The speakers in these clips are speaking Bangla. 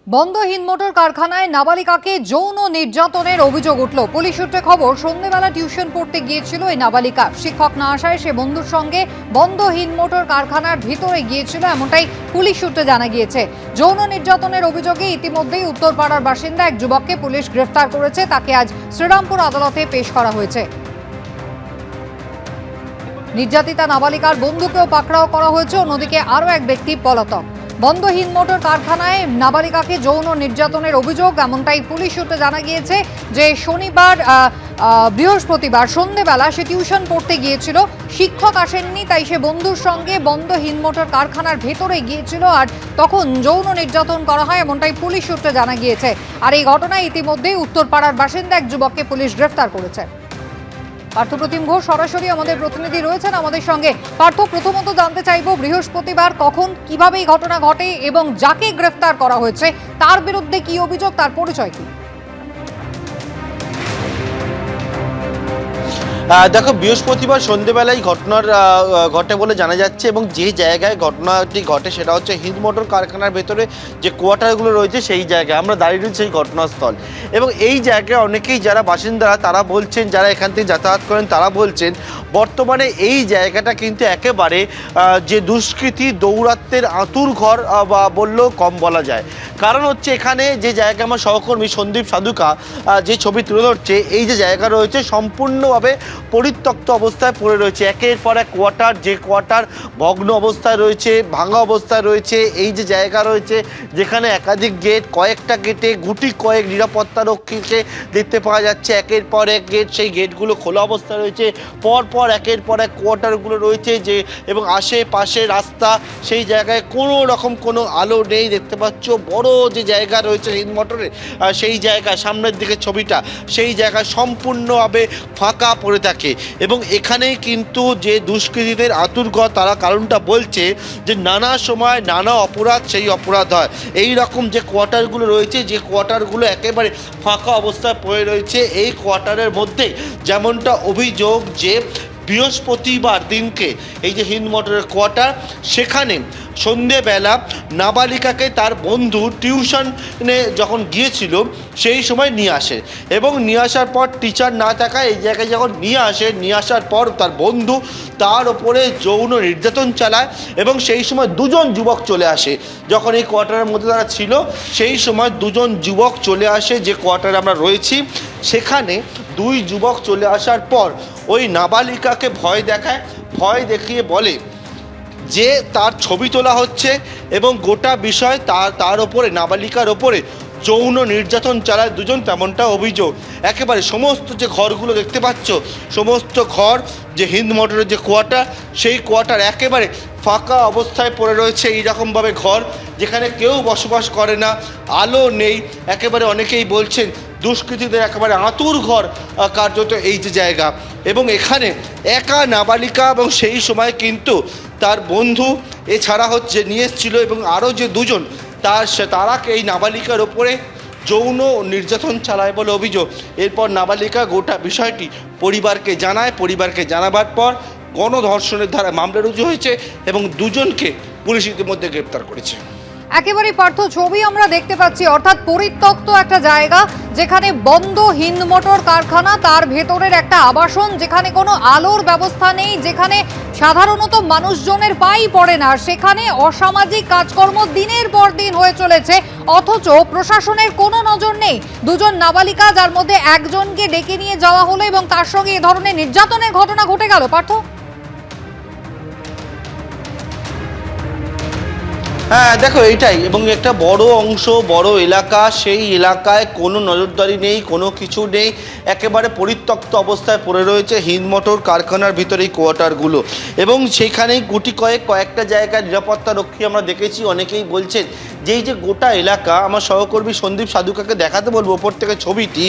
বন্ধ হিন্দমোটর কারখানায় নাবালিকাকে যৌন নির্যাতনের অভিযোগ উঠল। পুলিশ সূত্রে খবর, সন্ধ্যেবেলা টিউশন পড়তে গিয়েছিল এই নাবালিকা। শিক্ষক না আসায় সে বন্ধুর সঙ্গে বন্ধ হিন্দমোটর কারখানার ভিতরে গিয়েছিল, এমনটাই পুলিশ সূত্রে জানা গিয়েছে। যৌন নির্যাতনের অভিযোগে ইতিমধ্যেই উত্তরপাড়ার বাসিন্দা এক যুবককে পুলিশ গ্রেফতার করেছে। তাকে আজ শ্রীরামপুর আদালতে পেশ করা হয়েছে। নির্যাতিতা নাবালিকার বন্ধুকেও পাকড়াও করা হয়েছে। অন্যদিকে আরও এক ব্যক্তি পলাতক। বন্ধ হিন্দমোটর কারখানায় নাবালিকাকে যৌন নির্যাতনের অভিযোগ, এমনটাই পুলিশ সূত্রে জানা গিয়েছে যে বৃহস্পতিবার সন্ধ্যেবেলা সে টিউশন পড়তে গিয়েছিল। শিক্ষক আসেননি, তাই সে বন্ধুর সঙ্গে বন্ধ হিন্দমোটর কারখানার ভেতরে গিয়েছিল আর তখন যৌন নির্যাতন করা হয়, এমনটাই পুলিশ সূত্রে জানা গিয়েছে। আর এই ঘটনায় ইতিমধ্যেই উত্তরপাড়ার বাসিন্দা এক যুবককে পুলিশ গ্রেফতার করেছে। পার্থপ্রতিম ঘোষ সরাসরি আমাদের প্রতিনিধি রয়েছেন আমাদের সঙ্গে। পার্থ, প্রথমত জানতে চাইব, বৃহস্পতিবার কখন কিভাবে এই ঘটনা ঘটে এবং যাকে গ্রেফতার করা হয়েছে তার বিরুদ্ধে কি অভিযোগ, তার পরিচয় কি? দেখো, বৃহস্পতিবার সন্ধ্যেবেলায় ঘটে বলে জানা যাচ্ছে এবং যে জায়গায় ঘটনাটি ঘটে সেটা হচ্ছে হিন্দমোটর কারখানার ভেতরে যে কোয়ার্টারগুলো রয়েছে সেই জায়গায় আমরা দাঁড়িয়ে রয়েছি, সেই ঘটনাস্থল। এবং এই জায়গায় অনেকেই যারা বাসিন্দারা তারা বলছেন, যারা এখান থেকে যাতায়াত করেন তারা বলছেন, বর্তমানে এই জায়গাটা কিন্তু একেবারে যে দুষ্কৃতী দৌরাত্ম্যের আঁতুর ঘর বা বললেও কম বলা যায়। কারণ হচ্ছে এখানে যে জায়গা আমার সহকর্মী সন্দীপ সাধুকা যে ছবি তুলে ধরছে, এই যে জায়গা রয়েছে সম্পূর্ণভাবে পরিত্যক্ত অবস্থায় পড়ে রয়েছে। একের পর এক কোয়ার্টার, যে কোয়ার্টার ভগ্ন অবস্থায় রয়েছে, ভাঙা অবস্থায় রয়েছে। এই যে জায়গা রয়েছে যেখানে একাধিক গেট, কয়েকটা গেটে গুটি কয়েক নিরাপত্তারক্ষীকে দেখতে পাওয়া যাচ্ছে। একের পর এক গেট, সেই গেটগুলো খোলা অবস্থায় রয়েছে। পরপর একের পর এক কোয়ার্টারগুলো রয়েছে যে, এবং আশেপাশে রাস্তা, সেই জায়গায় কোনো রকম কোনো আলো নেই। দেখতে পাচ্ছ বড় যে জায়গা রয়েছে হিন্দমোটরের, সেই জায়গা সামনের দিকে ছবিটা, সেই জায়গা সম্পূর্ণভাবে ফাঁকা পড়ে থাকে। এবং এখানেই কিন্তু যে দুষ্কৃতীদের আতুরঘর, তারা কারণটা বলছে যে নানা সময় নানা অপরাধ, সেই অপরাধ হয়। এই রকম যে কোয়ার্টারগুলো রয়েছে, যে কোয়ার্টারগুলো একেবারে ফাঁকা অবস্থায় পড়ে রয়েছে, এই কোয়ার্টারের মধ্যে যেমনটা অভিযোগ যে বৃহস্পতিবার দিনকে এই যে হিন্দমোটরের কোয়ার্টার, সেখানে সন্ধেবেলা নাবালিকাকে তার বন্ধু টিউশনে যখন গিয়েছিল সেই সময় নিয়ে আসে এবং নিয়ে আসার পর টিচার না থাকায় এই জায়গায় যখন নিয়ে আসার পর তার বন্ধু তার ওপরে যৌন নির্যাতন চালায় এবং সেই সময় দুজন যুবক চলে আসে। যখন এই কোয়ার্টারের মধ্যে তারা ছিল সেই সময় দুজন যুবক চলে আসে, যে কোয়ার্টারে আমরা রয়েছি সেখানে দুই যুবক চলে আসার পর ওই নাবালিকাকে ভয় দেখায়, ভয় দেখিয়ে বলে যে তার ছবি তোলা হচ্ছে এবং গোটা বিষয় তার ওপরে, নাবালিকার ওপরে যৌন নির্যাতন চালায় দুজন, তেমনটা অভিযোগ। একেবারে সমস্ত যে ঘরগুলো দেখতে পাচ্ছ, সমস্ত ঘর যে হিন্দমোটরের যে কোয়ার্টার, সেই কোয়ার্টার একেবারে ফাঁকা অবস্থায় পড়ে রয়েছে। এইরকমভাবে ঘর যেখানে কেউ বসবাস করে না, আলো নেই, একেবারে অনেকেই বলছেন দুষ্কৃতীদের একেবারে আঁতুর ঘর কার্যত এই যে জায়গা। এবং এখানে একা নাবালিকা এবং সেই সময় কিন্তু তার বন্ধু এছাড়া হচ্ছে নিয়ে এসেছিল এবং আরও যে দুজন তারা এই নাবালিকার ওপরে যৌন নির্যাতন চালায় বলে অভিযোগ। এরপর নাবালিকা গোটা বিষয়টি পরিবারকে জানায়। পরিবারকে জানাবার পর গণধর্ষণের ধারায় মামলা রুজু হয়েছে এবং দুজনকে পুলিশ ইতিমধ্যে গ্রেপ্তার করেছে। একেবারে পার্থ, ছবি আমরা দেখতে পাচ্ছি, অর্থাৎ পরিত্যক্ত একটা জায়গা যেখানে বন্ধ হিন্দমোটর কারখানা, তার ভেতরের একটা আবাসন যেখানে কোনো আলোর ব্যবস্থা নেই, যেখানে সাধারণত মানুষজনের পাই পড়ে না, সেখানে অসামাজিক কাজকর্ম দিনের পর দিন হয়ে চলেছে, অথচ প্রশাসনের কোনো নজর নেই। দুজন নাবালিকা, যার মধ্যে একজনকে ডেকে নিয়ে যাওয়া হলো এবং তার সঙ্গে এ ধরনের নির্যাতনের ঘটনা ঘটে গেল। পার্থ, হ্যাঁ দেখো, এইটাই, এবং একটা বড় অংশ, বড় এলাকা, সেই এলাকায় কোনো নজরদারি নেই, কোনো কিছু নেই, একেবারে পরিত্যক্ত অবস্থায় পড়ে রয়েছে হিন্দমোটর কারখানার ভিতরে এই কোয়ার্টারগুলো। এবং সেখানেই গুটি কয়েকটা জায়গায় নিরাপত্তারক্ষী আমরা দেখেছি। অনেকেই বলছেন যে এই যে গোটা এলাকা, আমার সহকর্মী সন্দীপ সাধুকাকে দেখাতে বলবো ওপর থেকে ছবিটি,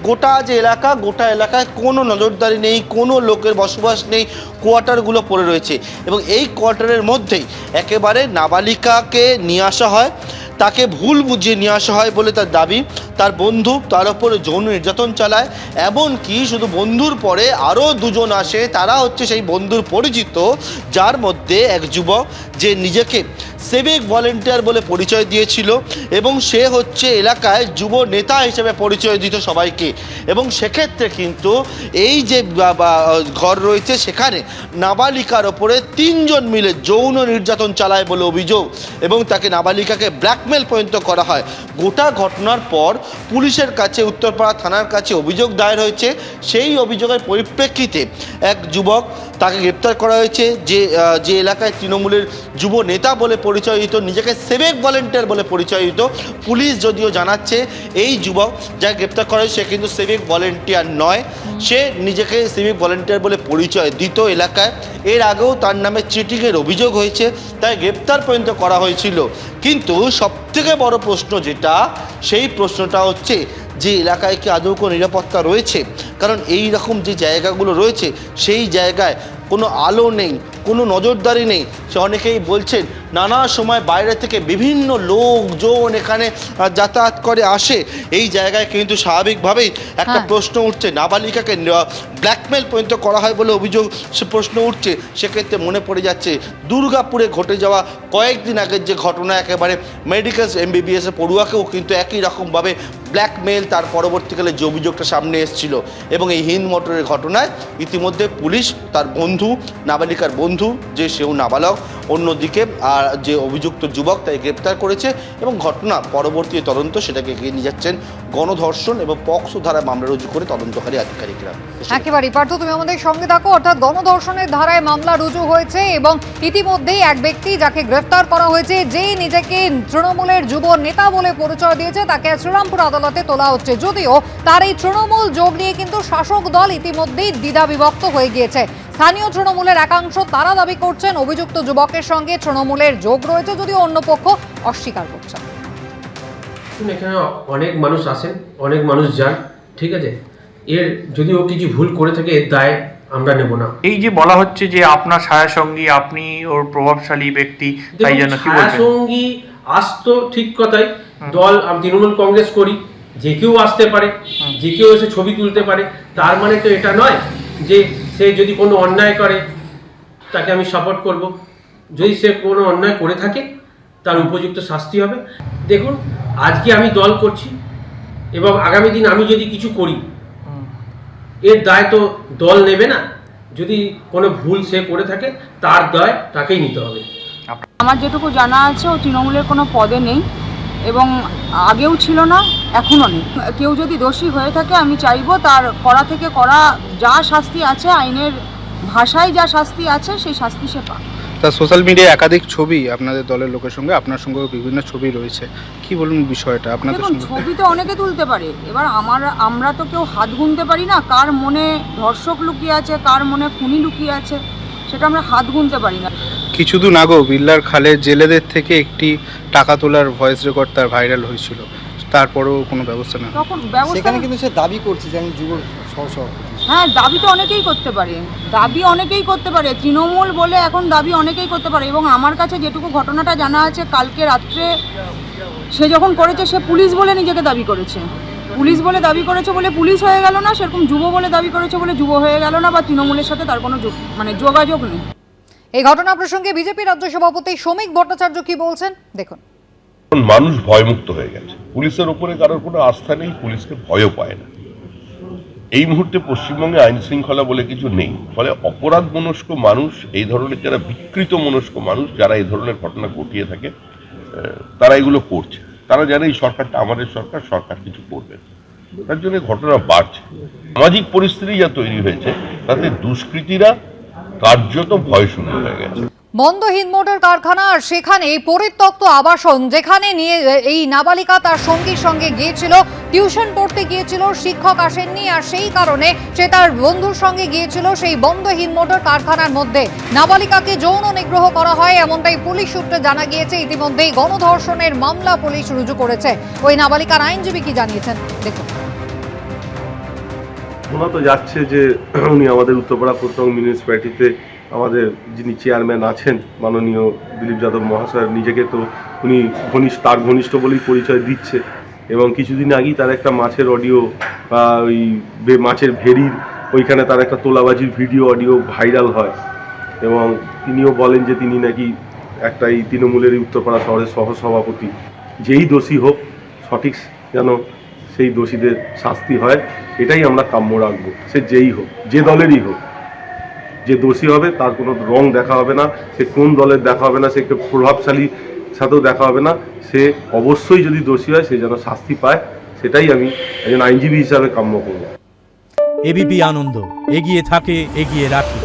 গোটা যে এলাকা, গোটা এলাকায় কোনো নজরদারি নেই, কোনো লোকের বসবাস নেই, কোয়ার্টারগুলো পড়ে রয়েছে। এবং এই কোয়ার্টারের মধ্যেই একেবারে নাবালিকাকে নিয়ে আসা হয়, তাকে ভুল বুঝিয়ে নিয়ে আসা হয় বলে তার দাবি। তার বন্ধু তার ওপরে যৌন নির্যাতন চালায়, এমনকি শুধু বন্ধুর পরে আরও দুজন আসে, তারা হচ্ছে সেই বন্ধুর পরিচিত, যার মধ্যে এক যুবক যে নিজেকে সিভিক ভলেন্টিয়ার বলে পরিচয় দিয়েছিল এবং সে হচ্ছে এলাকায় যুব নেতা হিসেবে পরিচয় দিত সবাইকে। এবং সেক্ষেত্রে কিন্তু এই যে ঘর রয়েছে সেখানে নাবালিকার ওপরে 3 জন মিলে যৌন নির্যাতন চালায় বলে অভিযোগ এবং তাকে নাবালিকাকে ব্ল্যাকমেল পর্যন্ত করা হয়। গোটা ঘটনার পর পুলিশের কাছে, উত্তরপাড়া থানার কাছে অভিযোগ দায়ের হয়েছে। সেই অভিযোগের পরিপ্রেক্ষিতে এক যুবক, তাকে গ্রেপ্তার করা হয়েছে, যে এলাকায় তৃণমূলের যুব নেতা বলে পরিচয় দিত, নিজেকে সিভিক ভলেন্টিয়ার বলে পরিচয় দিত। পুলিশ যদিও জানাচ্ছে এই যুবক যাকে গ্রেপ্তার করা হয়েছে সে কিন্তু সিভিক ভলেন্টিয়ার নয়, সে নিজেকে সিভিক ভলেন্টিয়ার বলে পরিচয় দিত এলাকায়। এর আগেও তার নামে চিটিংয়ের অভিযোগ হয়েছে, তাই গ্রেপ্তার পর্যন্ত করা হয়েছিল। কিন্তু সবথেকে বড় প্রশ্ন যেটা, সেই প্রশ্নটা হচ্ছে যে এলাকায় কি আদৌ কোনো নিরাপত্তা রয়েছে? কারণ এই রকম যে জায়গাগুলো রয়েছে সেই জায়গায় কোনো আলো নেই, কোনো নজরদারি নেই। সে অনেকেই বলছেন নানা সময় বাইরে থেকে বিভিন্ন লোকজন এখানে যাতায়াত করে আসে। এই জায়গায় কিন্তু স্বাভাবিকভাবেই একটা প্রশ্ন উঠছে, নাবালিকাকে ব্ল্যাকমেল পর্যন্ত করা হয় বলে অভিযোগ, সে প্রশ্ন উঠছে। সেক্ষেত্রে মনে পড়ে যাচ্ছে দুর্গাপুরে ঘটে যাওয়া কয়েকদিন আগের যে ঘটনা, একেবারে মেডিকেল MBBS পড়ুয়াকেও কিন্তু একই রকমভাবে ব্ল্যাকমেল, তার পরবর্তীকালে যে অভিযোগটা সামনে এসেছিল। এবং এই হিন্দ মোটরের ঘটনায় ইতিমধ্যে পুলিশ তার বন্ধু, নাবালিকার বন্ধু, যে সেও নাবালক, অন্যদিকে আর যে অভিযুক্ত যুবক তাই গ্রেপ্তার করেছে এবং ঘটনা পরবর্তী তদন্ত সেটাকে এগিয়ে নিয়ে যাচ্ছেন গণধর্ষণ এবং পক্সো ধারায় মামলা রুজু করে তদন্তকারী আধিকারিকরা। একেবারে পার্থ, তুমি আমাদের সঙ্গে থাকো। অর্থাৎ গণধর্ষণের ধারায় মামলা রুজু হয়েছে এবং ইতিমধ্যেই এক ব্যক্তি যাকে গ্রেফতার করা হয়েছে, যে নিজেকে তৃণমূলের যুব নেতা বলে পরিচয় দিয়েছে, তাকে শ্রীরামপুর আদালতে তোলা হচ্ছে। যদিও তার এই তৃণমূল যোগ নিয়ে কিন্তু শাসক দল ইতিমধ্যেই দ্বিধাবিভক্ত হয়ে গিয়েছে। স্থানীয় তৃণমূলের একাংশ তারা দাবি করছেন অভিযুক্ত যুবকের সঙ্গে তৃণমূলের যোগ রয়েছে, যদিও অন্য পক্ষ অস্বীকার করছে। এখানে অনেক মানুষ আসেন, অনেক মানুষ যান, ঠিক আছে। এর যদি ও কিছু ভুল করে থাকে এর দায় আমরা নেব না। এই যে বলা হচ্ছে যে আপনার ছায়াসঙ্গী, আপনি ওর প্রভাবশালী ব্যক্তি, তাই জন্য কি বলছেন? ছায়াসঙ্গী আসতো ঠিক কথাই, দল আমি তৃণমূল কংগ্রেস করি, যে কেউ আসতে পারে, যে কেউ এসে ছবি তুলতে পারে। তার মানে তো এটা নয় যে সে যদি কোনো অন্যায় করে তাকে আমি সাপোর্ট করব। যদি সে কোনো অন্যায় করে থাকে তার উপযুক্ত শাস্তি হবে। দেখুন, আজকে আমি দল করছি এবং আগামী দিন আমি যদি কিছু করি এর দায় তো দল নেবে না। যদি কোনো ভুল সে করে থাকে তার দায় তাকেই নিতে হবে। আমার যেটুকু জানা আছে ও তৃণমূলের কোনো পদে নেই এবং আগেও ছিল না, এখনও নেই। কেউ যদি দোষী হয়ে থাকে আমি চাইবো তার করা থেকে করা যা শাস্তি আছে, আইনের ভাষায় যা শাস্তি আছে সেই শাস্তি সে পাক। তা সোশ্যাল মিডিয়ায় একাধিক ছবি আপনাদের দলের লোকের সঙ্গে, আপনার সঙ্গেও বিভিন্ন ছবি রয়েছে, কি বলুন বিষয়টা আপনাদের দেখুন, সঙ্গে? ছবি তো অনেকে তুলতে পারে, এবার আমরা তো কেউ হাত গুনতে পারি না কার মনে ধর্ষক লুকিয়ে আছে, কার মনে খুনি লুকিয়ে আছে, সেটা আমরা হাত গুনতে পারি না। কিছুদিন আগেও বিল্লার খালে জেলেদের থেকে একটি টাকা তোলার ভয়েস রেকর্ড তার ভাইরাল হয়েছিল, তারপরেও কোনো ব্যবস্থা না। তখন ব্যবস্থা সেখানে কিন্তু সে দাবি করছে যে আমি যুব সহসভাপতি। হ্যাঁ, দাবি তো অনেকেই করতে পারে, দাবি অনেকেই করতে পারে, তৃণমূল বলে এখন দাবি অনেকেই করতে পারে। এবং আমার কাছে যেটুকু ঘটনাটা জানা আছে, কালকে রাত্রে সে যখন করেছে সে পুলিশ বলে নিজেকে দাবি করেছে, পুলিশ বলে দাবি করেছে বলে পুলিশ হয়ে গেল না, সেরকম যুব বলে দাবি করেছে বলে যুব হয়ে গেল না, বা তৃণমূলের সাথে তার কোনো যোগাযোগ নেই। এই ঘটনা প্রসঙ্গে বিজেপি রাজ্য সভাপতি শ্রমিক ভট্টাচার্য কি বলছেন দেখুন। মানুষ ভয়মুক্ত হয়ে গেছে, পুলিশের উপরে কারোর কোনো আস্থা নেই, পুলিশকে ভয়ও পায় না। এই মুহূর্তে পশ্চিমবঙ্গে আইন শৃঙ্খলা বলে কিছু নেই, ফলে অপরাধ মনস্ক মানুষ, এই ধরনের যারা বিকৃত মনস্ক মানুষ, যারা এই ধরনের ঘটনা ঘটিয়ে থাকে, তারা এগুলো করছে। তারা জানে এই সরকারটা আমাদের সরকার, সরকার কিছু করবে, তার জন্য ঘটনা বাড়ছে। সামাজিক পরিস্থিতি যা তৈরি হয়েছে তাতে দুষ্কৃতীরা কার্যত ভয়শূন্য হয়ে গেছে। বন্ধ হিন্দমোটর কারখানা আর সেখানে পরিত্যক্ত আবাসন, যেখানে নিয়ে এই নাবালিকা তার সঙ্গীর সঙ্গে গিয়েছিল, টিউশন পড়তে গিয়েছিল, শিক্ষক আসেননি আর সেই কারণে সে তার বন্ধুর সঙ্গে গিয়েছিল সেই বন্ধ হিন্দমোটর কারখানার মধ্যে। নাবালিকাকে যৌন নিগ্রহ করা হয় এমনটাই পুলিশ সূত্রে জানা গিয়েছে। ইতিমধ্যেই গণধর্ষণের মামলা পুলিশ রুজু করেছে। ওই নাবালিকার আইনজীবী কি জানিয়েছেন দেখুন। শোনা তো যাচ্ছে যে উনি আমাদের উত্তরপাড়া পূর্ত মিউনিসিপ্যালিটিতে আমাদের যিনি চেয়ারম্যান আছেন মাননীয় দিলীপ যাদব মহাশয়, নিজেকে তো উনি তার ঘনিষ্ঠ বলেই পরিচয় দিচ্ছে। এবং কিছুদিন আগেই তার একটা মাছের অডিও বা ওই মাছের ভেড়ির ওইখানে তার একটা তোলাবাজির ভিডিও অডিও ভাইরাল হয় এবং তিনিও বলেন যে তিনি নাকি একটা এই তৃণমূলের এই উত্তরপাড়া শহরের সহসভাপতি, যেই দোষী হোক সঠিক যেন সেই দোষীদের শাস্তি হয়, এটাই আমরা কাম্য রাখবো। সে যেই হোক, যে দলেরই হোক, যে দোষী হবে তার কোনো রং দেখা হবে না, সে কোন দলের দেখা হবে না, সে প্রভাবশালী সাথেও দেখা হবে না, সে অবশ্যই যদি দোষী হয় সে যেন শাস্তি পায়, সেটাই আমি একজন আইনজীবী হিসাবে কাম্য করব। এবিপি আনন্দ, এগিয়ে থাকে, এগিয়ে রাখে।